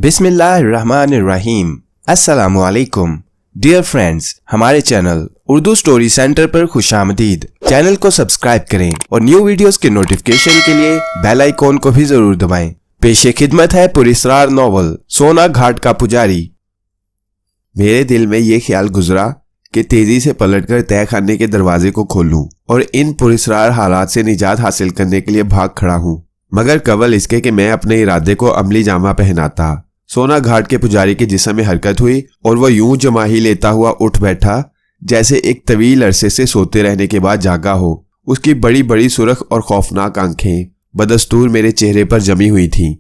बिस्मिल्लाहिर्रहमानिर्रहीम। अस्सलामुअलैकुम dear friends, हमारे चैनल उर्दू स्टोरी सेंटर पर खुशामदीद। चैनल को सब्सक्राइब करें और न्यू वीडियोस के नोटिफिकेशन के लिए बेल आइकॉन को भी जरूर दबाएं। पेशे खिदमत है पुरस्रार नॉवल सोना घाट का पुजारी। मेरे दिल में ये ख्याल गुजरा कि तेजी से पलटकर तय खाने के दरवाजे को खोलूं और इन पुरस्रार हालात से निजात हासिल करने के लिए भाग खड़ा हूं, मगर कबल इसके कि मैं अपने इरादे को अमली जामा पहनाता। सोना घाट के पुजारी के जिस्म में हरकत हुई और वह यूं जमाही लेता हुआ उठ बैठा जैसे एक तवील अरसे से सोते रहने के बाद जागा हो। उसकी बड़ी बड़ी सुरख और खौफनाक आंखें बदस्तूर मेरे चेहरे पर जमी हुई थीं।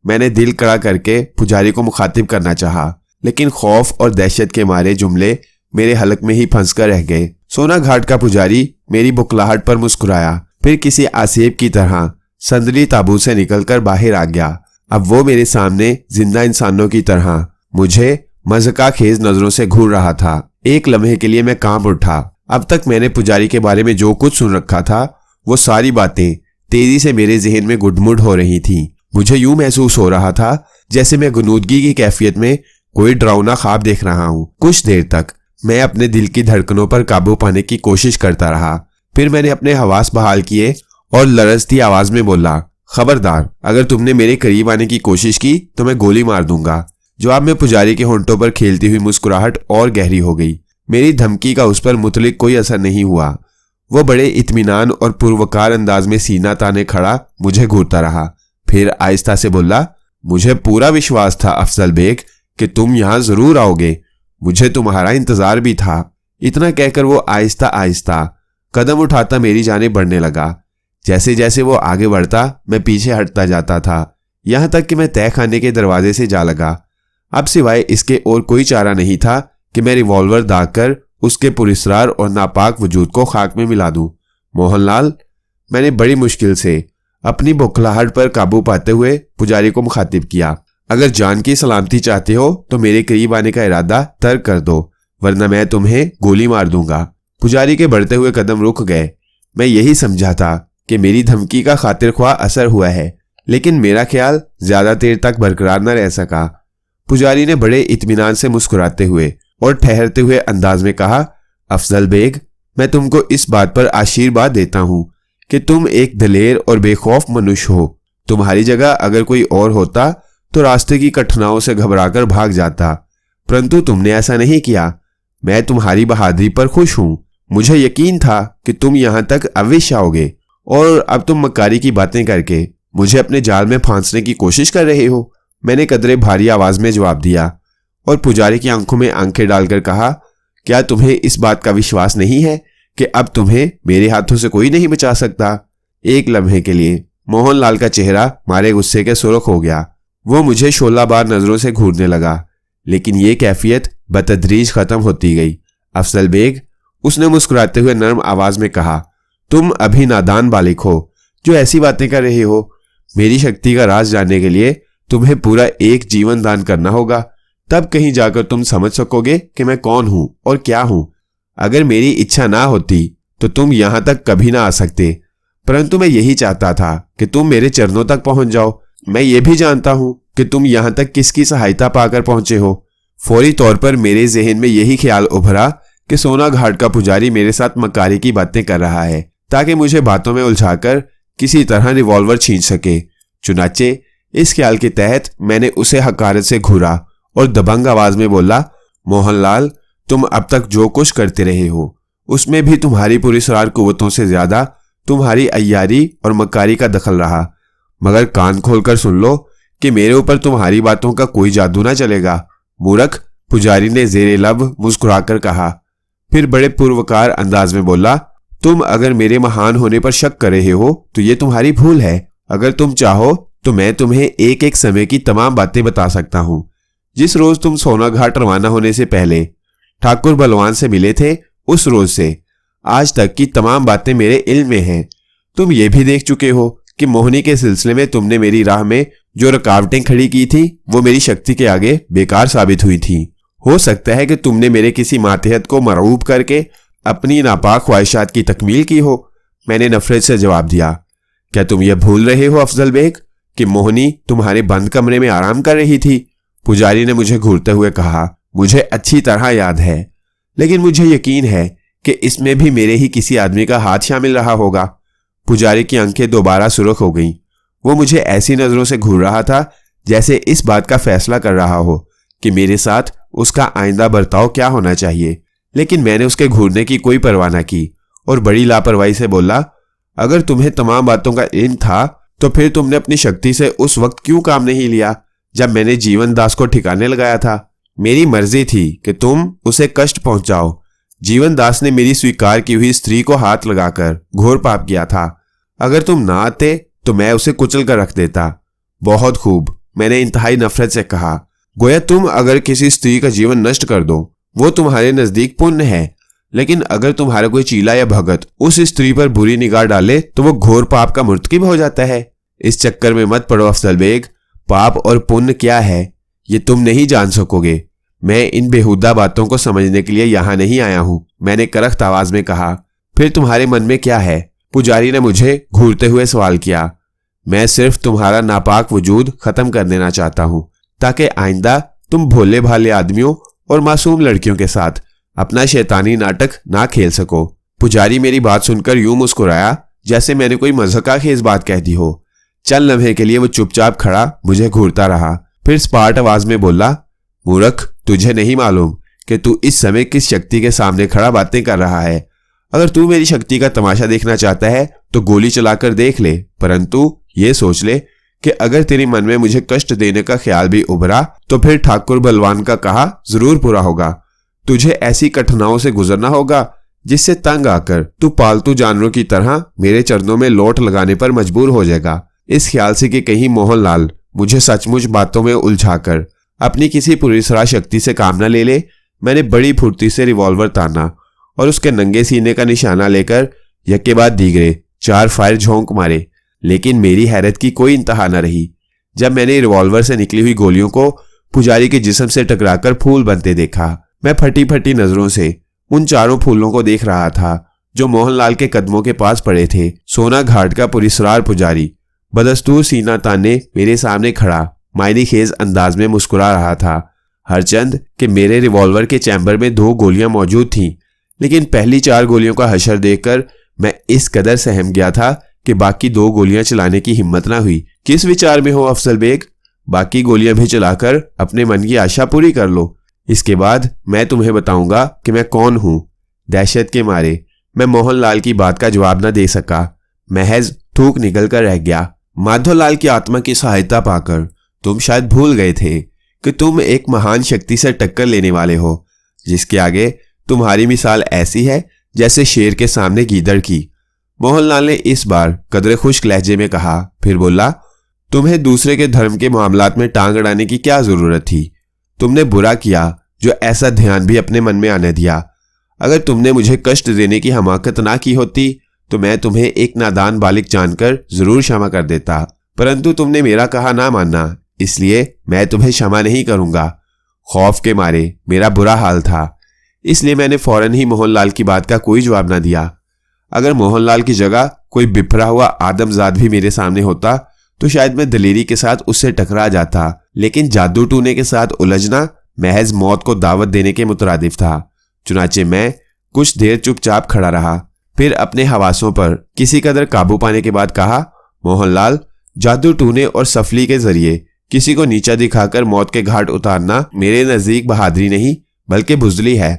मैंने दिल कड़ा करके पुजारी को मुखातिब करना चाहा, लेकिन खौफ और दहशत के मारे जुमले मेरे हलक में ही फंस कर रह गए। सोना घाट का पुजारी मेरी बुकलाहट पर मुस्कुराया, फिर किसी आसेब की तरह संदली ताबूत से निकलकर बाहर आ गया। अब वो मेरे सामने जिंदा इंसानों की तरह मुझे मज़का खेज नजरों से घूर रहा था। एक लम्हे के लिए मैं कांप उठा। अब तक मैंने पुजारी के बारे में जो कुछ सुन रखा था वो सारी बातें तेजी से मेरे जहन में गुडमुड हो रही थी। मुझे यूं महसूस हो रहा था जैसे मैं गुनूदगी की कैफियत में कोई डरावना ख्वाब देख रहा हूं। कुछ देर तक मैं अपने दिल की धड़कनों पर काबू पाने की कोशिश करता रहा। फिर मैंने अपने हवास बहाल किए और लरजती आवाज में बोला, खबरदार, अगर तुमने मेरे करीब आने की कोशिश की तो मैं गोली मार दूंगा। जवाब में पुजारी के होंठों पर खेलती हुई मुस्कुराहट और गहरी हो गई। मेरी धमकी का उस पर मुतलिक कोई असर नहीं हुआ। वो बड़े इत्मीनान और पुरवकार अंदाज में सीना ताने खड़ा मुझे घूरता रहा। फिर आहिस्ता से बोला, मुझे पूरा विश्वास था अफजल बेग कि तुम यहाँ जरूर आओगे। मुझे तुम्हारा इंतजार भी था। इतना कहकर वो आहिस्ता आहिस्ता कदम उठाता मेरी जाने बढ़ने लगा। जैसे जैसे वो आगे बढ़ता मैं पीछे हटता जाता था, यहां तक कि मैं तय खाने के दरवाजे से जा लगा। अब सिवाय इसके और कोई चारा नहीं था कि मैं रिवॉल्वर दागकर उसके पुरस्रार और नापाक वजूद को खाक में मिला दूं। मोहनलाल, मैंने बड़ी मुश्किल से अपनी बौखलाहट पर काबू पाते हुए पुजारी को मुखातिब किया, अगर जान की सलामती चाहते हो तो मेरे करीब आने का इरादा तर्क कर दो, वरना मैं तुम्हें गोली मार दूंगा। पुजारी के बढ़ते हुए कदम रुक गए। मैं यही समझा था कि मेरी धमकी का खातिर ख्वाह असर हुआ है, लेकिन मेरा ख्याल ज्यादा देर तक बरकरार न रह सका। पुजारी ने बड़े इत्मीनान से मुस्कुराते हुए और ठहरते हुए अंदाज में कहा, अफजल बेग, मैं तुमको इस बात पर आशीर्वाद देता हूं कि तुम एक दलेर और बेखौफ मनुष्य हो। तुम्हारी जगह अगर कोई और होता तो रास्ते की कठिनाइयों से घबराकर भाग जाता, परंतु तुमने ऐसा नहीं किया। मैं तुम्हारी बहादुरी पर खुश हूं। मुझे यकीन था कि तुम यहां तक अवश्य आओगे और अब तुम मक्कारी की बातें करके मुझे अपने जाल में फांसने की कोशिश कर रहे हो। मैंने कदरे भारी आवाज में जवाब दिया और पुजारी की आंखों में आंखें डालकर कहा, क्या तुम्हें इस बात का विश्वास नहीं है कि अब तुम्हें मेरे हाथों से कोई नहीं बचा सकता? एक लम्हे के लिए मोहनलाल का चेहरा मारे गुस्से के सुर्ख हो गया। वो मुझे शोलाबार नजरों से घूरने लगा, लेकिन ये कैफियत बतदरीज खत्म होती गई। अफजल बेग, उसने मुस्कुराते हुए नर्म आवाज में कहा, तुम अभी नादान बालिक हो जो ऐसी बातें कर रहे हो। मेरी शक्ति का राज जानने के लिए तुम्हें पूरा एक जीवन दान करना होगा, तब कहीं जाकर तुम समझ सकोगे कि मैं कौन हूं और क्या हूं। अगर मेरी इच्छा ना होती तो तुम यहां तक कभी ना आ सकते, परंतु मैं यही चाहता था कि तुम मेरे चरणों तक पहुंच जाओ। मैं ये भी जानता हूं कि तुम यहां तक किसकी सहायता पाकर पहुंचे हो। फौरी तौर पर मेरे जहन में यही ख्याल उभरा कि सोना घाट का पुजारी मेरे साथ मक्कारी की बातें कर रहा है ताकि मुझे बातों में उलझाकर किसी तरह रिवॉल्वर छीन सके। चुनाचे इस ख्याल के तहत मैंने उसे हकारत से घूरा और दबंग आवाज में बोला, मोहनलाल, तुम अब तक जो कुछ करते रहे हो उसमें भी तुम्हारी पुरस्रार कुव्वतों से ज्यादा तुम्हारी अय्यारी और मक्कारी का दखल रहा। मगर कान खोलकर सुन लो कि मेरे ऊपर तुम्हारी बातों का कोई जादू ना चलेगा। मूर्ख, पुजारी ने जेरे लब मुस्कुराकर कहा। फिर बड़े पूर्वकार अंदाज में बोला, तुम अगर मेरे महान होने पर शक कर रहे हो तो ये तुम्हारी भूल है। अगर तुम चाहो तो मैं तुम्हें एक एक समय की तमाम बातें बता सकता हूं। जिस रोज तुम सोना घाट रवाना होने से पहले ठाकुर बलवान से मिले थे, उस रोज से आज तक की तमाम बातें मेरे इल्म में हैं। तुम ये भी देख चुके हो कि मोहनी के सिलसिले में तुमने मेरी राह में जो रुकावटें खड़ी की थी वो मेरी शक्ति के आगे बेकार साबित हुई थी। हो सकता है कि तुमने मेरे किसी मातहत को मरऊब करके अपनी नापाक ख्वाहिशात की तकमील की हो। मैंने नफरत से जवाब दिया, क्या तुम यह भूल रहे हो अफजल बेग कि मोहिनी तुम्हारे बंद कमरे में आराम कर रही थी? पुजारी ने मुझे घूरते हुए कहा। मुझे अच्छी तरह याद है, लेकिन मुझे यकीन है कि इसमें भी मेरे ही किसी आदमी का हाथ शामिल रहा होगा। पुजारी की आंखें दोबारा सुर्ख हो गईं। वो मुझे ऐसी नजरों से घूर रहा था जैसे इस बात का फैसला कर रहा हो कि मेरे साथ उसका आइंदा बर्ताव क्या होना चाहिए। लेकिन मैंने उसके घूरने की कोई परवाह न की और बड़ी लापरवाही से बोला, अगर तुम्हें तमाम बातों का इल्म था तो फिर तुमने अपनी शक्ति से उस वक्त क्यों काम नहीं लिया जब मैंने जीवन दास को ठिकाने लगाया था? मेरी मर्जी थी कि तुम उसे कष्ट पहुंचाओ। जीवन दास ने मेरी स्वीकार की हुई स्त्री को हाथ लगाकर घोर पाप किया था। अगर तुम ना आते तो मैं उसे कुचल कर रख देता। बहुत खूब, मैंने इंतहाई नफरत से कहा। गोया तुम अगर किसी स्त्री का जीवन नष्ट कर दो वो तुम्हारे नजदीक पुण्य है, लेकिन अगर तुम्हारा कोई चीला या भगत उस स्त्री पर बुरी निगाह डाले तो वो घोर पाप का मुर्तकिब हो जाता है। इस चक्कर में मत पड़ो अफजल बेग। पाप और पुण्य क्या है ये तुम नहीं जान सकोगे। मैं इन बेहुदा बातों को समझने के लिए यहां नहीं आया हूं, मैंने करख्त आवाज में कहा। फिर तुम्हारे मन में क्या है? पुजारी ने मुझे घूरते हुए सवाल किया। मैं सिर्फ तुम्हारा नापाक वजूद खत्म कर देना चाहता हूं ताकि आइंदा तुम भोले भाले आदमियों और मासूम लड़कियों के साथ अपना शैतानी नाटक ना खेल सको। पुजारी मेरी बात सुनकर यूं मुस्कुराया जैसे मैंने कोई मज़ाक़खेज़ बात कह दी हो। चल लम्हे के लिए वो चुपचाप खड़ा मुझे घूरता रहा, फिर स्पार्ट आवाज में बोला, मूर्ख, तुझे नहीं मालूम कि तू इस समय किस शक्ति के सामने खड़ा बातें कर रहा है। अगर तू मेरी शक्ति का तमाशा देखना चाहता है तो गोली चलाकर देख ले, परंतु ये सोच ले कि अगर तेरे मन में मुझे कष्ट देने का ख्याल भी उभरा तो फिर ठाकुर बलवान का कहा जरूर पूरा होगा। तुझे ऐसी कठिनाइयों से गुजरना होगा जिससे तंग आकर तू पालतू जानवरों की तरह मेरे चरणों में लोट लगाने पर मजबूर हो जाएगा। इस ख्याल से कि कहीं मोहनलाल मुझे सचमुच बातों में उलझाकर अपनी किसी पुरस्कार शक्ति से काम न ले ले, मैंने बड़ी फुर्ती से रिवॉल्वर ताना और उसके नंगे सीने का निशाना लेकर यके बाद दीगरे 4 फायर झोंक मारे। लेकिन मेरी हैरत की कोई इंतहा न रही जब मैंने रिवॉल्वर से निकली हुई गोलियों को पुजारी के जिस्म से टकराकर फूल बनते देखा। मैं फटी फटी नजरों से उन चारों फूलों को देख रहा था जो मोहनलाल के कदमों के पास पड़े थे। सोना घाट का पुरस्कार पुजारी बदस्तूर सीना ताने मेरे सामने खड़ा मायने खेज अंदाज में मुस्कुरा रहा था। हरचंद कि मेरे रिवॉल्वर के चैम्बर में 2 गोलियां मौजूद थीं, लेकिन पहली 4 गोलियों का हशर देखकर मैं इस कदर सहम गया था कि बाकी 2 गोलियां चलाने की हिम्मत ना हुई। किस विचार में हो अफजल बेग? बाकी गोलियां भी चलाकर अपने मन की आशा पूरी कर लो, इसके बाद मैं तुम्हें बताऊंगा कि मैं कौन हूं। दहशत के मारे मैं मोहनलाल की बात का जवाब न दे सका, महज थूक निकल कर रह गया। माधोलाल की आत्मा की सहायता पाकर तुम शायद भूल गए थे कि तुम एक महान शक्ति से टक्कर लेने वाले हो जिसके आगे तुम्हारी मिसाल ऐसी है जैसे शेर के सामने गीदड़ की। मोहनलाल ने इस बार कदरे खुश्क लहजे में कहा, फिर बोला, तुम्हें दूसरे के धर्म के मामलात में टांग अड़ाने की क्या जरूरत थी? तुमने बुरा किया जो ऐसा ध्यान भी अपने मन में आने दिया। अगर तुमने मुझे कष्ट देने की हमाकत ना की होती तो मैं तुम्हें एक नादान बालिक जानकर जरूर क्षमा कर देता, परंतु तुमने मेरा कहा ना माना, इसलिए मैं तुम्हें क्षमा नहीं करूंगा। खौफ के मारे मेरा बुरा हाल था, इसलिए मैंने फौरन ही मोहनलाल की बात का कोई जवाब ना दिया। अगर मोहनलाल की जगह कोई बिफरा हुआ आदमजाद भी मेरे सामने होता तो शायद मैं दलेरी के साथ उससे टकरा जाता, लेकिन जादू टूने के साथ उलझना महज मौत को दावत देने के मुतरादिफ था। चुनाचे मैं कुछ देर चुपचाप खड़ा रहा, फिर अपने हवासों पर किसी कदर काबू पाने के बाद कहा, मोहनलाल, जादू टूने और सफली के जरिए किसी को नीचा दिखाकर मौत के घाट उतारना मेरे नजदीक बहादुरी नहीं बल्कि बुजदली है।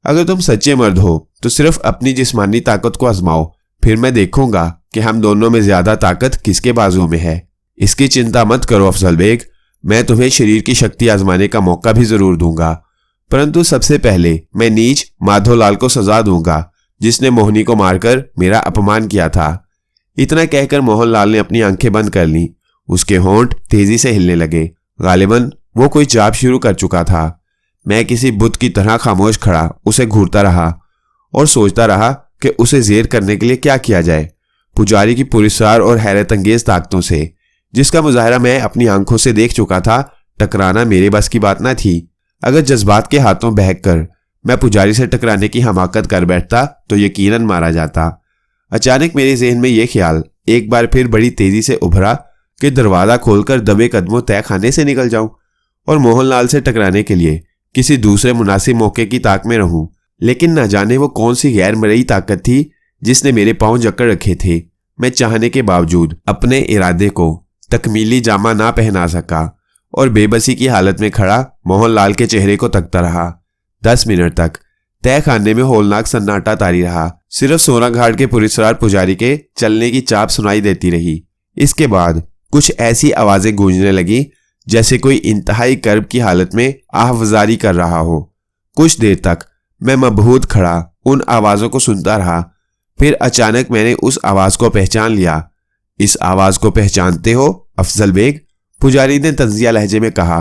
अगर तुम सच्चे मर्द हो तो सिर्फ अपनी जिस्मानी ताकत को आजमाओ, फिर मैं देखूंगा कि हम दोनों में ज्यादा ताकत किसके बाजू में है। इसकी चिंता मत करो अफजल बेग, मैं तुम्हें शरीर की शक्ति आजमाने का मौका भी जरूर दूंगा, परंतु सबसे पहले मैं नीच माधोलाल को सजा दूंगा जिसने मोहिनी को मारकर मेरा अपमान किया था। इतना कहकर मोहनलाल ने अपनी आंखें बंद कर ली। उसके होंठ तेजी से हिलने लगे। गालिबन वो कोई जाप शुरू कर चुका था। मैं किसी बुत की तरह खामोश खड़ा उसे घूरता रहा और सोचता रहा कि उसे जेर करने के लिए क्या किया जाए। पुजारी की पुरस्कार और हैरत अंगेज ताकतों से, जिसका मुजाहरा मैं अपनी आंखों से देख चुका था, टकराना मेरे बस की बात न थी। अगर जज्बात के हाथों बहकर मैं पुजारी से टकराने की हमाकत कर बैठता तो यकीनन मारा जाता। अचानक मेरे जहन में यह ख्याल एक बार फिर बड़ी तेजी से उभरा कि दरवाजा खोलकर दबे कदमों तय खाने से निकल जाऊं और मोहनलाल से टकराने के लिए किसी दूसरे मुनासिब मौके की ताक में रहूं। लेकिन न जाने वो कौन सी गैर मरई ताकत थी जिसने मेरे पांव जकड़ रखे थे। मैं चाहने के बावजूद अपने इरादे को तकमीली जामा ना पहना सका और बेबसी की हालत में खड़ा मोहनलाल के चेहरे को तकता रहा। 10 मिनट तक तय खाने में होलनाक सन्नाटा तारी रहा। सिर्फ सोना घाट के पुरस्कार पुजारी के चलने की चाप सुनाई देती रही। इसके बाद कुछ ऐसी आवाजें गूंजने लगी जैसे कोई इंतहाई कर्ब की हालत में आहवजारी कर रहा हो। कुछ देर तक मैं मबहूत खड़ा उन आवाजों को सुनता रहा। फिर अचानक मैंने उस आवाज को पहचान लिया। इस आवाज को पहचानते हो अफजल बेग? पुजारी ने तंजिया लहजे में कहा।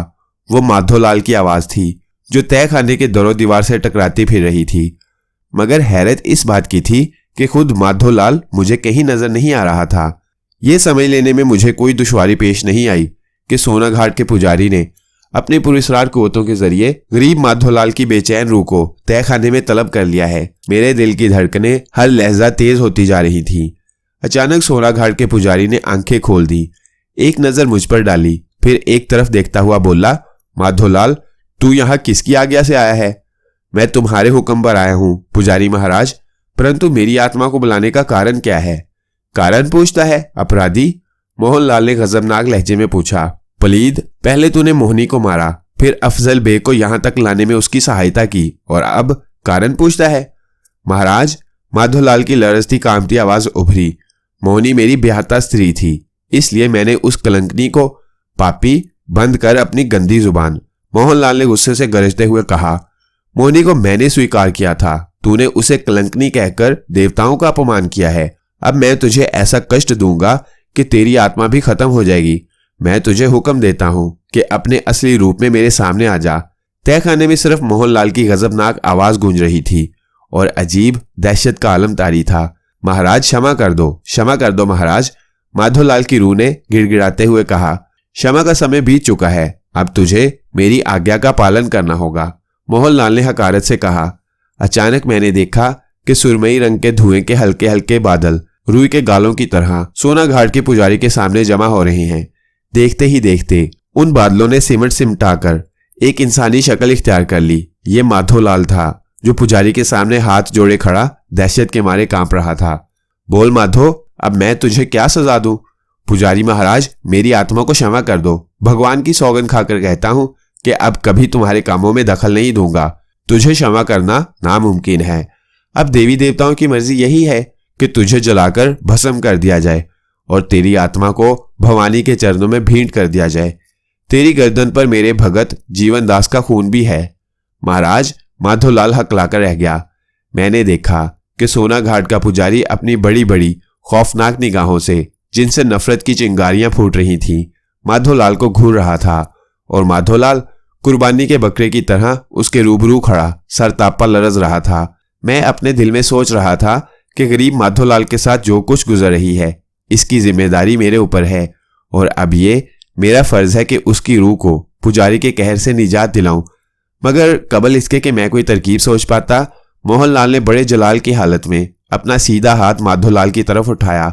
वो माधोलाल की आवाज थी जो तय खाने के दरो दीवार से टकराती फिर रही थी। मगर हैरत इस बात की थी कि खुद माधोलाल मुझे कहीं नजर नहीं आ रहा था। यह समझ लेने में मुझे कोई दुश्वारी पेश नहीं आई कि सोना घाट के पुजारी ने अपने पुरस्कार कुव्वतों के जरिए गरीब माधोलाल की बेचैन रूह को तय खाने में तलब कर लिया है। मेरे दिल की धड़कनें हर लहजा तेज होती जा रही थी। अचानक सोना घाट के पुजारी ने आंखें खोल दी, एक नजर मुझ पर डाली, फिर एक तरफ देखता हुआ बोला, माधोलाल, तू यहाँ किसकी आज्ञा से आया है? मैं तुम्हारे हुक्म पर आया हूँ पुजारी महाराज, परंतु मेरी आत्मा को बुलाने का कारण क्या है? कारण पूछता है अपराधी? मोहनलाल ने गजबनाक लहजे में पूछा। पलीद, पहले तूने मोहनी को मारा, फिर अफजल बेग को यहां तक लाने में उसकी सहायता की, और अब कारण पूछता है? महाराज, माधोलाल की लरजती कांपती आवाज उभरी। मोहनी मेरी ब्याहता स्त्री थी, इसलिए मैंने उस कलंकनी को पापी बंद कर अपनी गंदी जुबान। मोहनलाल ने गुस्से से गरजते हुए कहा। मोहनी को मैंने स्वीकार किया था, तूने उसे कलंकनी कहकर देवताओं का अपमान किया है। अब मैं तुझे ऐसा कष्ट दूंगा कि तेरी आत्मा भी खत्म हो जाएगी। मैं तुझे हुक्म देता हूं कि अपने असली रूप में मेरे सामने आ जा। तय खाने में सिर्फ मोहनलाल की गजबनाक आवाज गूंज रही थी और अजीब दहशत का आलम तारी था। महाराज क्षमा कर दो, क्षमा कर दो महाराज, माधोलाल की रूह ने गिड़गिड़ाते हुए कहा। क्षमा का समय बीत चुका है, अब तुझे मेरी आज्ञा का पालन करना होगा, मोहनलाल ने हकारत से कहा। अचानक मैंने देखा कि सुरमई रंग के धुएं के हल्के हल्के बादल रूई के गालों की तरह सोना घाट के पुजारी के सामने जमा हो रहे हैं। देखते ही देखते उन बादलों ने सिमट सिमटाकर एक इंसानी शक्ल इख्तियार कर ली। ये माधोलाल था जो पुजारी के सामने हाथ जोड़े खड़ा दहशत के मारे कांप रहा था। बोल माधो, अब मैं तुझे क्या सजा दूं? पुजारी महाराज, मेरी आत्मा को क्षमा कर दो। भगवान की सौगंध खाकर कहता हूं कि अब कभी तुम्हारे कामों में दखल नहीं दूंगा। तुझे क्षमा करना नामुमकिन है। अब देवी देवताओं की मर्जी यही है कि तुझे जलाकर भस्म कर दिया जाए और तेरी आत्मा को भवानी के चरणों में भेंट कर दिया जाए। तेरी गर्दन पर मेरे भगत जीवन दास का खून भी है। महाराज, माधोलाल हकलाकर रह गया। मैंने देखा कि सोना घाट का पुजारी अपनी बड़ी बड़ी खौफनाक निगाहों से, जिनसे नफरत की चिंगारियां फूट रही थीं, माधोलाल को घूर रहा था और माधोलाल कुर्बानी के बकरे की तरह उसके रूबरू खड़ा सरतापा लरज रहा था। मैं अपने दिल में सोच रहा था कि गरीब माधोलाल के साथ जो कुछ गुजर रही है, इसकी जिम्मेदारी मेरे ऊपर है और अब ये मेरा फर्ज है कि उसकी रूह को पुजारी के कहर से निजात दिलाऊं। मगर कबल इसके कि मैं कोई तरकीब सोच पाता, मोहनलाल ने बड़े जलाल की हालत में अपना सीधा हाथ माधोलाल की तरफ उठाया।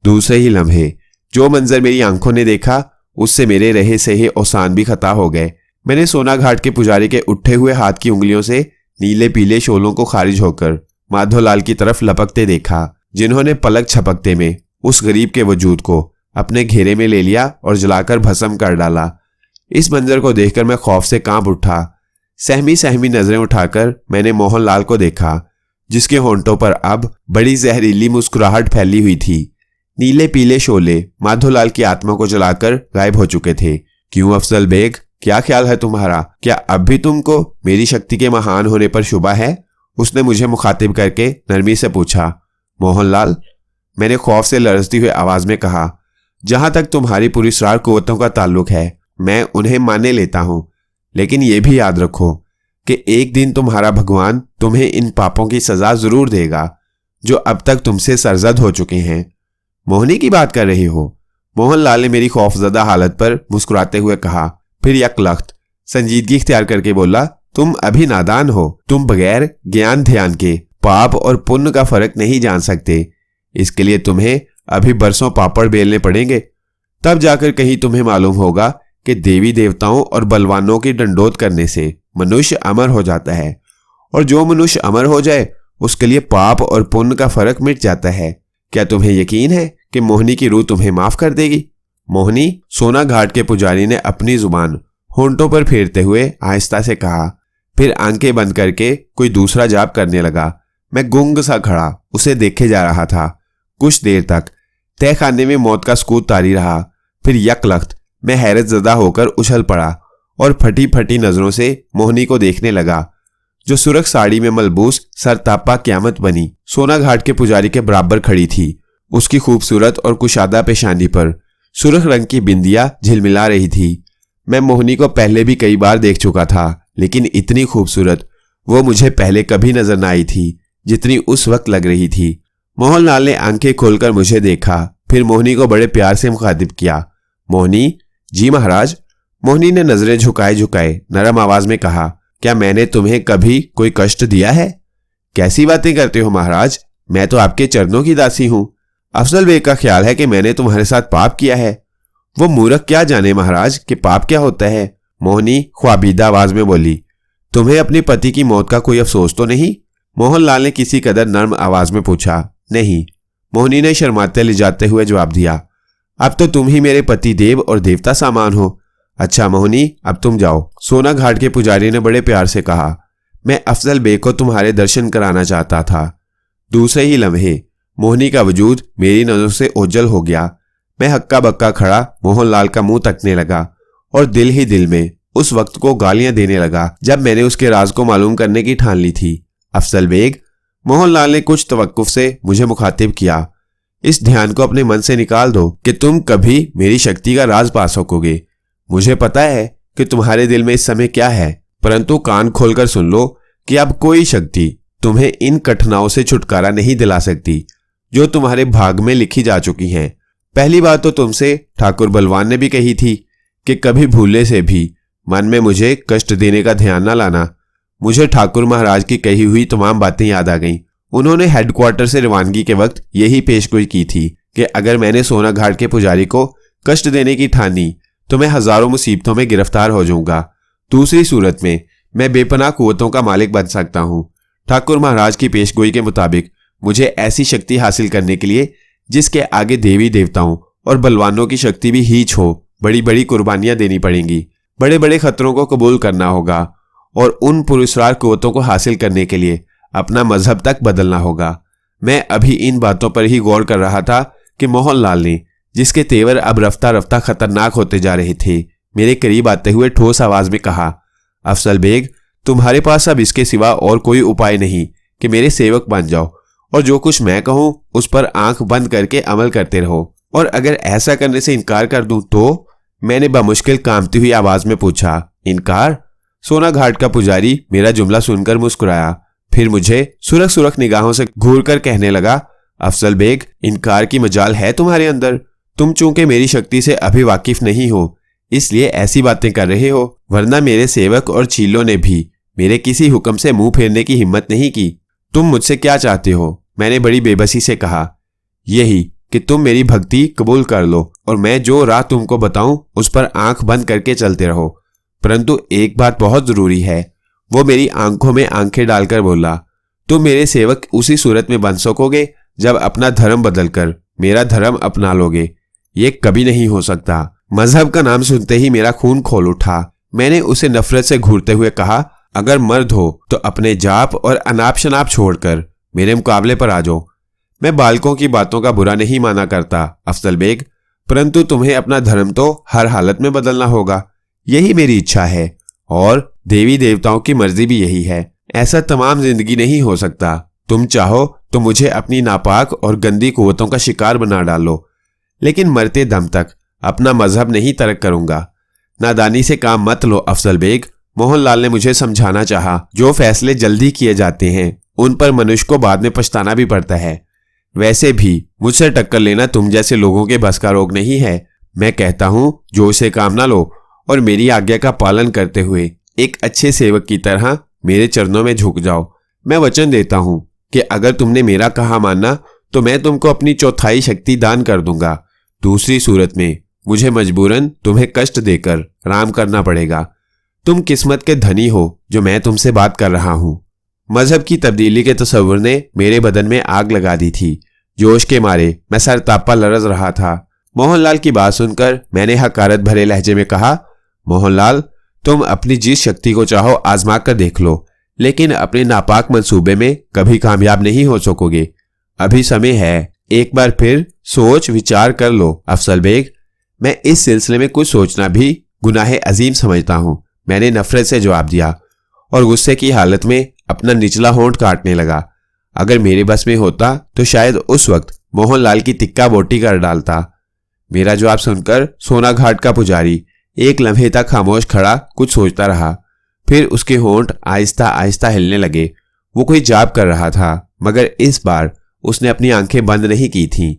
दूसरे ही लम्हे जो मंजर मेरी आंखों ने देखा, उससे मेरे रहे सहे औसान भी खता हो गए। मैंने सोना घाट के पुजारी के उठे हुए हाथ की उंगलियों से नीले पीले शोलों को खारिज होकर माधोलाल की तरफ लपकते देखा, जिन्होंने पलक झपकते में उस गरीब के वजूद को अपने घेरे में ले लिया और जलाकर भस्म कर डाला। इस मंजर को देखकर मैं खौफ से कांप उठा। सहमी सहमी नजरें उठाकर मैंने मोहनलाल को देखा, जिसके होंठों पर अब बड़ी जहरीली मुस्कुराहट फैली हुई थी। नीले पीले शोले माधोलाल की आत्मा को जलाकर गायब हो चुके थे। क्यों अफजल बेग, क्या ख्याल है तुम्हारा? क्या अब भी तुमको मेरी शक्ति के महान होने पर शुबा है? उसने मुझे मुखातिब करके नरमी से पूछा। मोहनलाल, मैंने खौफ से लरजती हुई आवाज में कहा, जहां तक तुम्हारी पुरस्कार कुव्वतों का ताल्लुक है, मैं उन्हें माने लेता हूं, लेकिन यह भी याद रखो कि एक दिन तुम्हारा भगवान तुम्हें इन पापों की सजा जरूर देगा जो अब तक तुमसे सरजद हो चुके हैं। मोहनी की बात कर रही हो? मोहनलाल ने मेरी खौफजदा हालत पर मुस्कुराते हुए कहा। फिर यकलख्त संजीदगी इख्तियार करके बोला, तुम अभी नादान हो। तुम बगैर ज्ञान ध्यान के पाप और पुण्य का फर्क नहीं जान सकते। इसके लिए तुम्हें अभी बरसों पापड़ बेलने पड़ेंगे। तब जाकर कहीं तुम्हें मालूम होगा कि देवी देवताओं और बलवानों की डंडोत करने से मनुष्य अमर हो जाता है, और जो मनुष्य अमर हो जाए उसके लिए पाप और पुण्य का फर्क मिट जाता है। क्या तुम्हें यकीन है कि मोहिनी की रूह तुम्हें माफ कर देगी? मोहिनी, सोना घाट के पुजारी ने अपनी जुबान होंठों पर फेरते हुए आहिस्ता से कहा, फिर आंखें बंद करके कोई दूसरा जाप करने लगा। मैं गुंग सा खड़ा उसे देखे जा रहा था। कुछ देर तक तहखाने में मौत का सकूत तारी रहा। फिर यकलख्त मैं हैरत ज़दा होकर उछल पड़ा और फटी फटी नजरों से मोहिनी को देखने लगा, जो सुरख साड़ी में मलबूस सरतापा क्यामत बनी सोना घाट के पुजारी के बराबर खड़ी थी। उसकी खूबसूरत और कुशादा पेशानी पर सुर्ख रंग की बिंदिया झिलमिला रही थी। मैं मोहिनी को पहले भी कई बार देख चुका था, लेकिन इतनी खूबसूरत वो मुझे पहले कभी नजर न आई थी जितनी उस वक्त लग रही थी। मोहनलाल ने आंखें खोलकर मुझे देखा, फिर मोहिनी को बड़े प्यार से मुखातिब किया। मोहिनी, जी महाराज। मोहिनी ने नजरें झुकाए झुकाए नरम आवाज में कहा, क्या मैंने तुम्हें कभी कोई कष्ट दिया है? कैसी बातें करते हो महाराज, मैं तो आपके चरणों की दासी हूं। अफजल बेग का ख्याल है कि मैंने तुम्हारे साथ पाप किया है। वो मूर्ख क्या जाने महाराज कि पाप क्या होता है। मोहिनी ख्वाबीदा आवाज में बोली, तुम्हें अपने पति की मौत का कोई अफसोस तो नहीं? मोहनलाल ने किसी कदर नर्म आवाज में पूछा। नहीं, मोहिनी ने शर्माते ले जाते हुए जवाब दिया। अब तो तुम ही मेरे पति देव और देवता सामान हो। अच्छा मोहिनी, अब तुम जाओ। सोना घाट के पुजारी ने बड़े प्यार से कहा, मैं अफजल बेग को तुम्हारे दर्शन कराना चाहता था। दूसरे ही लम्हे मोहिनी का वजूद मेरी नजरों से ओझल हो गया। मैं हक्का बक्का खड़ा मोहनलाल का मुंह तकने लगा और दिल ही दिल में उस वक्त को गालियां देने लगा जब मैंने उसके राज को मालूम करने की ठान ली थी। अफजल बेग, मोहनलाल ने कुछ तवक्कुफ से मुझे मुखातिब किया, इस ध्यान को अपने मन से निकाल दो कि तुम कभी मेरी शक्ति का राज पा सकोगे। मुझे पता है कि तुम्हारे दिल में इस समय क्या है, परंतु कान खोलकर सुन लो कि अब कोई शक्ति तुम्हें इन कठिनाओं से छुटकारा नहीं दिला सकती जो तुम्हारे भाग में लिखी जा चुकी हैं। पहली बात तो तुमसे ठाकुर बलवान ने भी कही थी कि कभी भूले से भी मन में मुझे कष्ट देने का ध्यान न लाना। मुझे ठाकुर महाराज की कही हुई तमाम बातें याद आ गईं। उन्होंने हेडक्वार्टर से रवानगी के वक्त यही पेशगोई की थी कि अगर मैंने सोना घाट के पुजारी को कष्ट देने की ठानी तो मैं हजारों मुसीबतों में गिरफ्तार हो जाऊंगा। दूसरी सूरत में मैं बेपनाह कुव्वतों का मालिक बन सकता हूं। ठाकुर महाराज की पेशगोई के मुताबिक मुझे ऐसी शक्ति हासिल करने के लिए जिसके आगे देवी देवताओं और बलवानों की शक्ति भी हीच हो, बड़ी बड़ी कुर्बानियां देनी पड़ेंगी, बड़े बड़े खतरों को कबूल करना होगा और उन पुरस्कार कुव्वतों को हासिल करने के लिए अपना मजहब तक बदलना होगा। मैं अभी इन बातों पर ही गौर कर रहा था कि मोहनलाल ने, जिसके तेवर अब रफ्ता रफ्ता खतरनाक होते जा रहे थे, मेरे करीब आते हुए ठोस आवाज में कहा, अफजल बेग, तुम्हारे पास अब इसके सिवा और कोई उपाय नहीं कि मेरे सेवक बन जाओ और जो कुछ मैं कहूं उस पर आंख बंद करके अमल करते रहो, और अगर ऐसा करने से इनकार कर दूं तो? मैंने बमुश्किल कांपती हुई आवाज में पूछा। इनकार? सोना घाट का पुजारी मेरा जुमला सुनकर मुस्कुराया, फिर मुझे सुरख सुरख निगाहों से घूर कर कहने लगा, अफजल बेग, इनकार की मजाल है तुम्हारे अंदर। तुम चूंकि मेरी शक्ति से अभी वाकिफ नहीं हो इसलिए ऐसी बातें कर रहे हो, वरना मेरे सेवक और चीलों ने भी मेरे किसी हुक्म से मुंह फेरने की हिम्मत नहीं की। तुम मुझसे क्या चाहते हो? मैंने बड़ी बेबसी से कहा। यही कि तुम मेरी भक्ति कबूल कर लो और मैं जो राह तुमको बताऊं उस पर आंख बंद करके चलते रहो। परंतु एक बात बहुत जरूरी है। वो मेरी आंखों में आंखें डालकर बोला, तुम मेरे सेवक उसी सूरत में बन सकोगे जब अपना धर्म बदलकर मेरा धर्म अपना लोगे। ये कभी नहीं हो सकता। मजहब का नाम सुनते ही मेरा खून खोल उठा। मैंने उसे नफरत से घूरते हुए कहा, अगर मर्द हो तो अपने जाप और अनाप शनाप छोड़कर मेरे मुकाबले पर आ जाओ। मैं बालकों की बातों का बुरा नहीं माना करता अफजल बेग, परंतु तुम्हें अपना धर्म तो हर हालत में बदलना होगा। यही मेरी इच्छा है और देवी देवताओं की मर्जी भी यही है। ऐसा तमाम जिंदगी नहीं हो सकता। तुम चाहो तो मुझे अपनी नापाक और गंदी कुव्वतों का शिकार बना डालो, लेकिन मरते दम तक अपना मजहब नहीं तर्क करूंगा। नादानी से काम मत लो अफजल बेग। मोहनलाल ने मुझे समझाना चाहा, जो फैसले जल्दी किए जाते हैं उन पर मनुष्य को बाद में पछताना भी पड़ता है। वैसे भी मुझसे टक्कर लेना तुम जैसे लोगों के बस का रोग नहीं है। मैं कहता हूं जोश से काम ना लो और मेरी आज्ञा का पालन करते हुए एक अच्छे सेवक की तरह मेरे चरणों में झुक जाओ। मैं वचन देता हूं कि अगर तुमने मेरा कहा माना तो मैं तुमको अपनी चौथाई शक्ति दान कर दूंगा। दूसरी सूरत में मुझे मजबूरन तुम्हें कष्ट देकर आराम करना पड़ेगा। तुम किस्मत के धनी हो जो मैं तुमसे बात कर रहा हूं। मजहब की तब्दीली के तस्वुर ने मेरे बदन में आग लगा दी थी। जोश के मारे मैं सर तापा लरज रहा था। मोहनलाल की बात सुनकर मैंने हकारत भरे लहजे में कहा, मोहनलाल, तुम अपनी जिस शक्ति को चाहो आजमा कर देख लो, लेकिन अपने नापाक मंसूबे में कभी कामयाब नहीं हो सकोगे। अभी समय है, एक बार फिर सोच विचार कर लो। अफसल बेग, मैं इस सिलसिले में कुछ सोचना भी गुनाह अजीम समझता हूं, मैंने नफरत से जवाब दिया और गुस्से की हालत में अपना निचला होंठ काटने लगा। अगर मेरे बस में होता तो शायद उस वक्त मोहनलाल की तिक्का बोटी कर डालता। मेरा जवाब सुनकर सोना घाट का पुजारी एक लम्हे तक खामोश खड़ा कुछ सोचता रहा। फिर उसके होंठ आहिस्ता आहिस्ता हिलने लगे। वो कोई जाप कर रहा था, मगर इस बार उसने अपनी आंखें बंद नहीं की थीं।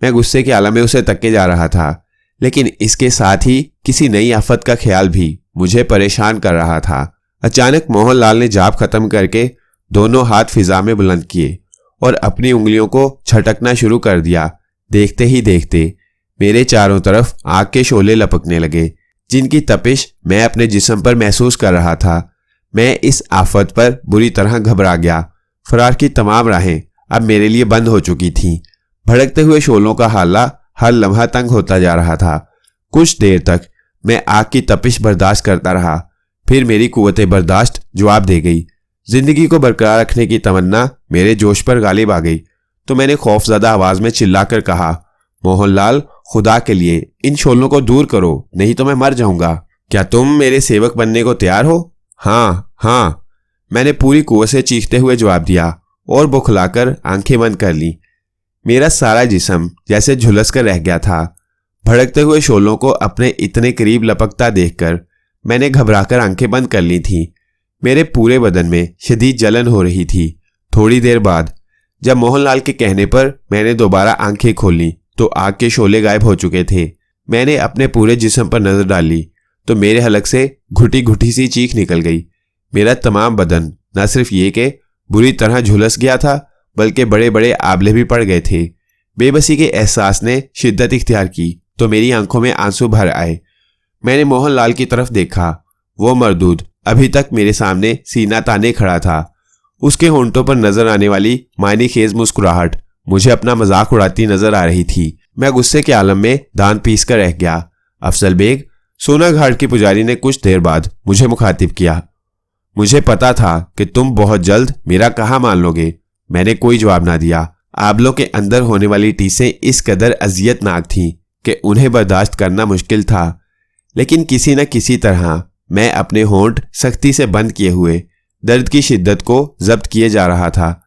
मैं गुस्से के आलम में उसे तक्के जा रहा था, लेकिन इसके साथ ही किसी नई आफत का ख्याल भी मुझे परेशान कर रहा था। अचानक मोहनलाल ने जाप खत्म करके दोनों हाथ फिजा में बुलंद किए और अपनी उंगलियों को छटकना शुरू कर दिया। देखते ही देखते मेरे चारों तरफ आग के शोले लपकने लगे, जिनकी तपिश मैं अपने जिस्म पर महसूस कर रहा था। मैं इस आफत पर बुरी तरह घबरा गया। फरार की तमाम राहें अब मेरे लिए बंद हो चुकी थीं। भड़कते हुए शोलों का हाला हर लम्हा तंग होता जा रहा था। कुछ देर तक मैं आग की तपिश बर्दाश्त करता रहा, फिर मेरी कुव्वते बर्दाश्त जवाब दे गई। जिंदगी को बरकरार रखने की तमन्ना मेरे जोश पर गालिब आ गई, तो मैंने खौफजदा आवाज में चिल्लाकर कहा, मोहनलाल, खुदा के लिए इन शोलों को दूर करो, नहीं तो मैं मर जाऊंगा। क्या तुम मेरे सेवक बनने को तैयार हो? हाँ हाँ, मैंने पूरी कुव्वत से चीखते हुए जवाब दिया और बौखलाकर आंखें बंद कर ली। मेरा सारा जिस्म जैसे झुलस कर रह गया था। भड़कते हुए शोलों को अपने इतने करीब लपकता देखकर मैंने घबराकर आंखें बंद कर ली थी। मेरे पूरे बदन में शदीद जलन हो रही थी। थोड़ी देर बाद जब मोहनलाल के कहने पर मैंने दोबारा आंखें खोली तो आग के शोले गायब हो चुके थे। मैंने अपने पूरे जिस्म पर नजर डाली तो मेरे हलक से घुटी घुटी सी चीख निकल गई। मेरा तमाम बदन न सिर्फ ये कि बुरी तरह झुलस गया था, बल्कि बड़े बड़े आबले भी पड़ गए थे। बेबसी के एहसास ने शिद्दत इख्तियार की तो मेरी आंखों में आंसू भर आए। मैंने मोहनलाल की तरफ देखा। वो मरदूद अभी तक मेरे सामने सीना ताने खड़ा था। उसके होंठों पर नजर आने वाली मायने खेज मुस्कुराहट मुझे अपना मजाक उड़ाती नजर आ रही थी। मैं गुस्से के आलम में दांत पीस कर रह गया। अफसल बेग, सोना घाट के पुजारी ने कुछ देर बाद मुझे मुखातिब किया। मुझे पता था कि तुम बहुत जल्द मेरा कहा मान लोगे। मैंने कोई जवाब ना दिया। आबलों के अंदर होने वाली टीसें इस कदर अजियतनाक थीं कि उन्हें बर्दाश्त करना मुश्किल था, लेकिन किसी न किसी तरह मैं अपने होंठ सख्ती से बंद किए हुए दर्द की शिद्दत को जब्त किए जा रहा था।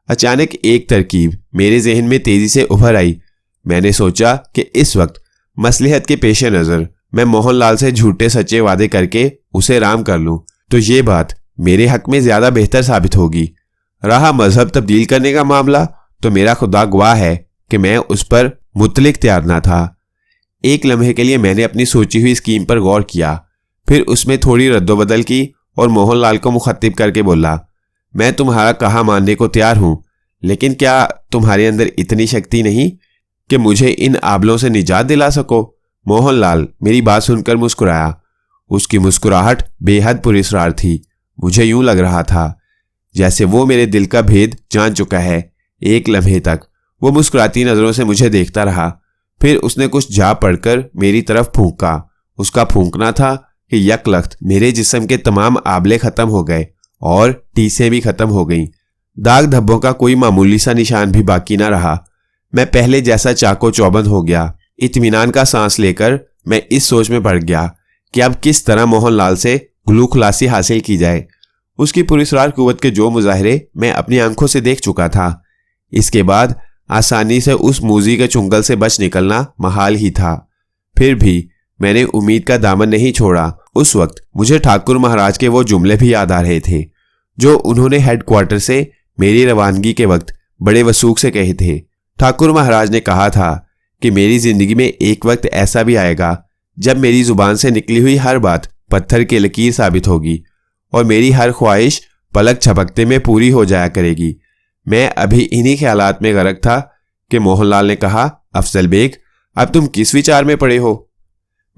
अचानक एक तरकीब मेरे जहन में तेजी से उभर आई। मैंने सोचा कि इस वक्त मसलहत के पेश नज़र मैं मोहनलाल से झूठे सच्चे वादे करके उसे राम कर लूं तो ये बात मेरे हक में ज्यादा बेहतर साबित होगी। रहा मजहब तब्दील करने का मामला, तो मेरा खुदा गवाह है कि मैं उस पर मुतलिक तैयार ना था। एक लम्हे के लिए मैंने अपनी सोची हुई स्कीम पर गौर किया, फिर उसमें थोड़ी रद्दोबदल की और मोहनलाल को मुखत्तिब करके बोला, मैं तुम्हारा कहा मानने को तैयार हूं, लेकिन क्या तुम्हारे अंदर इतनी शक्ति नहीं कि मुझे इन आबलों से निजात दिला सको? मोहनलाल मेरी बात सुनकर मुस्कुराया। उसकी मुस्कुराहट बेहद पुरस्कार थी। मुझे यूं लग रहा था जैसे वो मेरे दिल का भेद जान चुका है। एक लम्हे तक वो मुस्कुराती नजरों से मुझे देखता रहा, फिर उसने कुछ जा पढ़कर मेरी तरफ फूंका। उसका फूंकना था कि यकलख्त मेरे जिस्म के तमाम आबले खत्म हो गए और टीसें भी खत्म हो गईं। दाग धब्बों का कोई मामूली सा निशान भी बाकी ना रहा। मैं पहले जैसा चाको चौबंद हो गया। इत्मीनान का सांस लेकर मैं इस सोच में पड़ गया कि अब किस तरह मोहनलाल से गुलू खुलासी हासिल की जाए। उसकी पुरस्कार कुव्वत के जो मुजाहरे मैं अपनी आंखों से देख चुका था, इसके बाद आसानी से उस मूजी के चुंगल से बच निकलना महाल ही था। फिर भी मैंने उम्मीद का दामन नहीं छोड़ा। उस वक्त मुझे ठाकुर महाराज के वो जुमले भी याद आ रहे थे जो उन्होंने हेडक्वार्टर से मेरी रवानगी के वक्त बड़े वसूख से कहे थे। ठाकुर महाराज ने कहा था कि मेरी जिंदगी में एक वक्त ऐसा भी आएगा जब मेरी जुबान से निकली हुई हर बात पत्थर की लकीर साबित होगी और मेरी हर ख्वाहिश पलक झपकते में पूरी हो जाया करेगी। मैं अभी इन्हीं ख्यालात में गर्क था कि मोहनलाल ने कहा, अफजल बेग, अब तुम किस विचार में पड़े हो?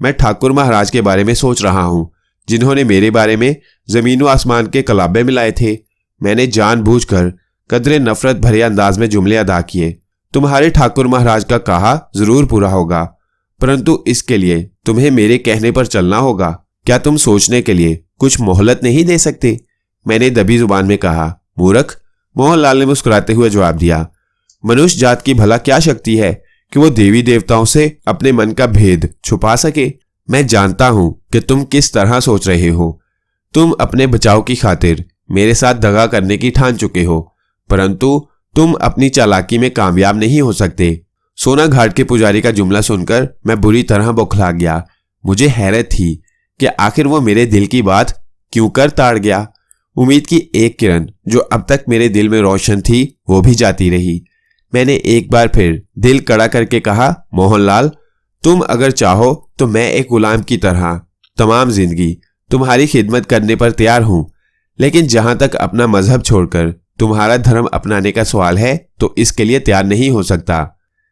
मैं ठाकुर महाराज के बारे में सोच रहा हूं, जिन्होंने मेरे बारे में जमीन व आसमान के कलाबे मिलाए थे। मैंने जानबूझकर कदरे नफरत भरे अंदाज में जुमले अदा किए। तुम्हारे ठाकुर महाराज का कहा जरूर पूरा होगा, परंतु इसके लिए तुम्हें मेरे कहने पर चलना होगा। क्या तुम सोचने के लिए कुछ मोहलत नहीं दे सकते? मैंने दबी जुबान में कहा। मूर्ख, मोहनलाल ने मुस्कुराते हुए जवाब दिया। मनुष्य जात की भला क्या शक्ति है कि वो देवी देवताओं से अपने मन का भेद छुपा सके? मैं जानता हूं कि तुम किस तरह सोच रहे हो। तुम अपने बचाव की खातिर मेरे साथ दगा करने की ठान चुके हो, परंतु तुम अपनी चालाकी में कामयाब नहीं हो सकते। सोना घाट के पुजारी का जुमला सुनकर मैं बुरी तरह बौखला गया। मुझे हैरत थी कि आखिर वो मेरे दिल की बात क्यों कर ताड़ गया। उम्मीद की एक किरण जो अब तक मेरे दिल में रोशन थी वो भी जाती रही। मैंने एक बार फिर दिल कड़ा करके कहा, मोहनलाल, तुम अगर चाहो तो मैं एक गुलाम की तरह तमाम जिंदगी तुम्हारी खिदमत करने पर तैयार हूं, लेकिन जहां तक अपना मजहब छोड़कर तुम्हारा धर्म अपनाने का सवाल है तो इसके लिए तैयार नहीं हो सकता।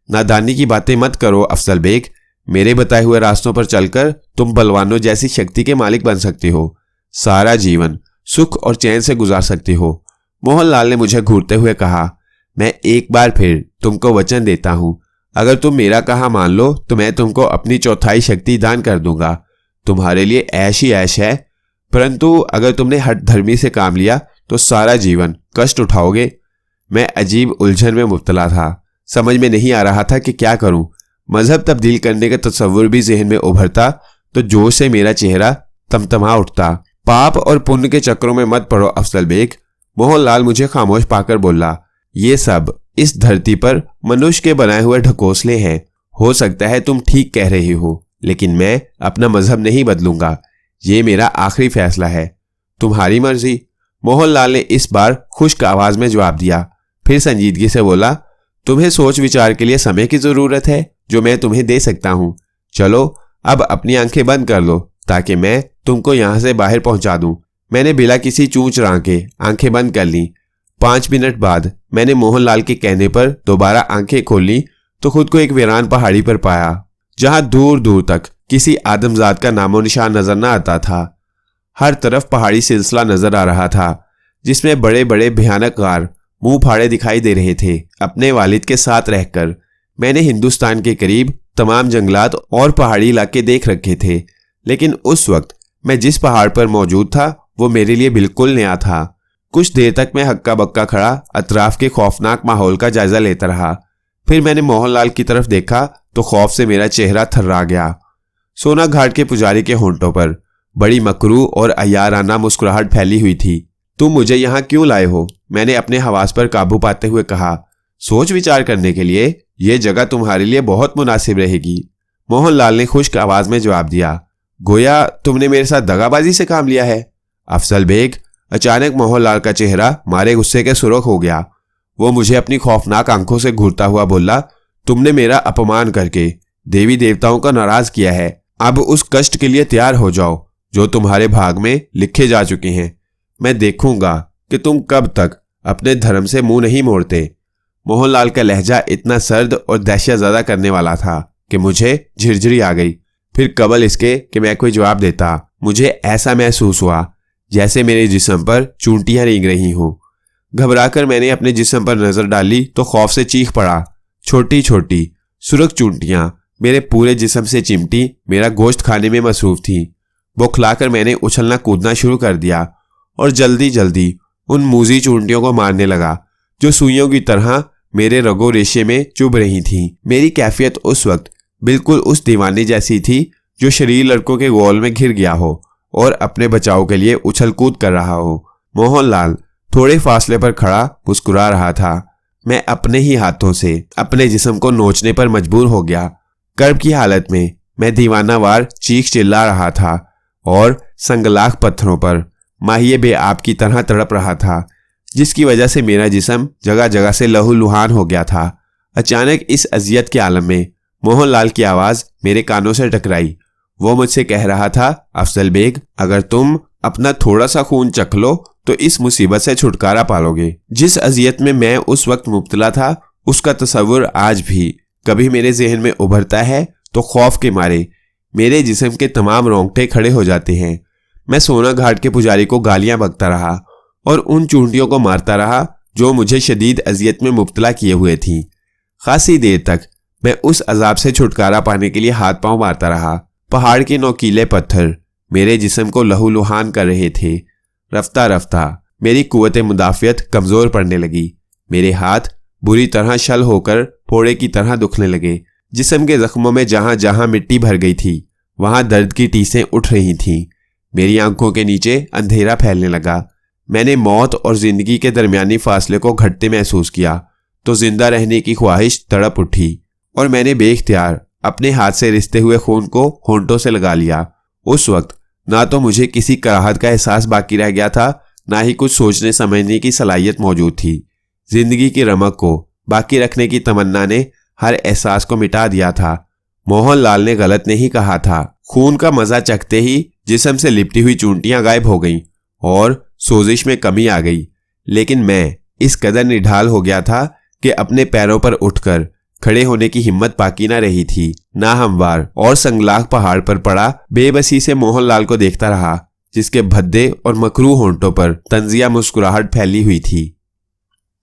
नादानी की बातें मत करो अफजल बेग। मेरे बताए हुए रास्तों पर चलकर तुम बलवानों जैसी शक्ति के मालिक बन सकते हो। सारा जीवन सुख और चैन से गुजार सकते हो। मोहनलाल ने मुझे घूरते हुए कहा। मैं एक बार फिर तुमको वचन देता हूं, अगर तुम मेरा कहा मान लो तो मैं तुमको अपनी चौथाई शक्ति दान कर दूंगा। तुम्हारे लिए ऐश ही ऐश है, परंतु अगर तुमने हठ धर्मी से काम लिया तो सारा जीवन कष्ट उठाओगे। मैं अजीब उलझन में मुब्तला था। समझ में नहीं आ रहा था कि क्या करूं। मजहब तब्दील करने का तस्वुर भी जहन में उभरता तो जोश से मेरा चेहरा तमतमा उठता। पाप और पुण्य के चक्रों में मत पड़ो अफजल बेग। मोहनलाल मुझे खामोश पाकर बोला। ये सब इस धरती पर मनुष्य के बनाए हुए ढकोसले हैं। हो सकता है तुम ठीक कह रही हो, लेकिन मैं अपना मजहब नहीं बदलूंगा। ये मेरा आखिरी फैसला है। तुम्हारी मर्जी। मोहनलाल ने इस बार खुश्क आवाज में जवाब दिया। फिर संजीदगी से बोला, तुम्हें सोच विचार के लिए समय की जरूरत है जो मैं तुम्हें दे सकता हूं। चलो अब अपनी आंखें बंद कर लो ताकि मैं तुमको यहां से बाहर पहुंचा दूं। मैंने बिना किसी चूंच रां के आंखें बंद कर ली। 5 मिनट बाद मैंने मोहनलाल के कहने पर दोबारा आंखें खोली तो खुद को एक वीरान पहाड़ी पर पाया, जहां दूर दूर तक किसी आदमजात का नामो निशान नजर न आता था। हर तरफ पहाड़ी सिलसिला नजर आ रहा था, जिसमें बड़े बड़े भयानक गार मुंह फाड़े दिखाई दे रहे थे। अपने वालिद के साथ रहकर मैंने हिंदुस्तान के करीब तमाम जंगलात और पहाड़ी इलाके देख रखे थे, लेकिन उस वक्त मैं जिस पहाड़ पर मौजूद था वो मेरे लिए बिल्कुल नया था। कुछ देर तक मैं हक्का बक्का खड़ा अतराफ के खौफनाक माहौल का जायजा लेता रहा। फिर मैंने मोहनलाल की तरफ देखा तो खौफ से मेरा चेहरा थर्रा गया। सोना घाट के पुजारी के होंठों पर बड़ी मकरू और अय्याराना मुस्कुराहट फैली हुई थी। तुम मुझे यहाँ क्यों लाए हो? मैंने अपने हवास पर काबू पाते हुए कहा। सोच विचार करने के लिए यह जगह तुम्हारे लिए बहुत मुनासिब रहेगी। मोहनलाल ने खुश्क आवाज में जवाब दिया। गोया तुमने मेरे साथ दगाबाजी से काम लिया है। अफजल बेग। अचानक मोहनलाल का चेहरा मारे गुस्से के सुर्ख हो गया। वो मुझे अपनी खौफनाक आंखों से घूरता हुआ बोला, तुमने मेरा अपमान करके देवी देवताओं का नाराज किया है। अब उस कष्ट के लिए तैयार हो जाओ जो तुम्हारे भाग में लिखे जा चुके हैं। मैं देखूंगा कि तुम कब तक अपने धर्म से मुंह नहीं मोड़ते। मोहनलाल का लहजा इतना सर्द और दहशतज़दा करने वाला था कि मुझे झिरझिरी आ गई। फिर कबल इसके कि मैं कोई जवाब देता, मुझे ऐसा महसूस हुआ जैसे मेरे जिस्म पर चूंटियां रेंग रही हों। घबराकर मैंने अपने जिस्म पर नजर डाली तो खौफ से चीख पड़ा। छोटी छोटी सुर्ख चूंटियां मेरे पूरे जिस्म से चिमटी मेरा गोश्त खाने में मसरूफ थी। बौखलाकर मैंने उछलना कूदना शुरू कर दिया और जल्दी जल्दी उन मूजी चूंटियों को मारने लगा जो सुइयों की तरह मेरे रगो रेशे में चुभ रही थीं। मेरी कैफियत उस वक्त बिल्कुल उस दीवानी जैसी थी जो शरीर लड़कों के गोल में घिर गया हो और अपने बचाव के लिए उछल कूद कर रहा हो। मोहनलाल थोड़े फासले पर खड़ा मुस्कुरा रहा था। मैं अपने ही हाथों से अपने जिस्म को नोचने पर मजबूर हो गया। कर्ब की हालत में मैं दीवानावार चीख चिल्ला रहा था और संगलाख पत्थरों पर माहिए बेआब की तरह तड़प रहा था, जिसकी वजह से मेरा जिस्म जगह जगह से लहूलुहान हो गया था। अचानक इस अजियत के आलम में मोहनलाल की आवाज मेरे कानों से टकराई। वो मुझसे कह रहा था, अफजल बेग, अगर तुम अपना थोड़ा सा खून चख लो तो इस मुसीबत से छुटकारा पालोगे। जिस अजियत में मैं उस वक्त मुब्तला था उसका तस्वुर आज भी कभी मेरे जहन में उभरता है तो खौफ के मारे मेरे जिस्म के तमाम रोंगटे खड़े हो जाते हैं। मैं सोना घाट के पुजारी को गालियां बकता रहा और उन चूंटियों को मारता रहा जो मुझे शदीद अजियत में मुब्तला किए हुए थी। खासी देर तक मैं उस अजाब से छुटकारा पाने के लिए हाथ पांव मारता रहा। पहाड़ के नोकीले पत्थर मेरे जिस्म को लहूलुहान कर रहे थे। रफ्ता रफ्ता मेरी कुव्वत मुदाफ़ियत कमज़ोर पड़ने लगी। मेरे हाथ बुरी तरह शल होकर फोड़े की तरह दुखने लगे। जिस्म के जख्मों में जहां जहां मिट्टी भर गई थी वहां दर्द की टीसें उठ रही थीं। मेरी आंखों के नीचे अंधेरा फैलने लगा। मैंने मौत और जिंदगी के दरमियानी फासले को घटते महसूस किया तो जिंदा रहने की ख्वाहिश तड़प उठी और मैंने बेख्तियार अपने हाथ से रिसते हुए खून को होंठों से लगा लिया। उस वक्त ना तो मुझे किसी कराहत का एहसास बाकी रह गया था, ना ही कुछ सोचने समझने की सलाहियत मौजूद थी। जिंदगी की रमक को बाकी रखने की तमन्ना ने हर एहसास को मिटा दिया था। मोहनलाल ने गलत नहीं कहा था। खून का मजा चखते ही जिस्म से लिपटी हुई चूंटियां गायब हो गईं और सोजिश में कमी आ गई। लेकिन मैं इस कदर निढाल हो गया था कि अपने पैरों पर उठकर खड़े होने की हिम्मत बाकी ना रही थी। ना हमवार और संगलाख पहाड़ पर पड़ा बेबसी से मोहनलाल को देखता रहा जिसके भद्दे और मकरू होंठों पर तंजिया मुस्कुराहट फैली हुई थी।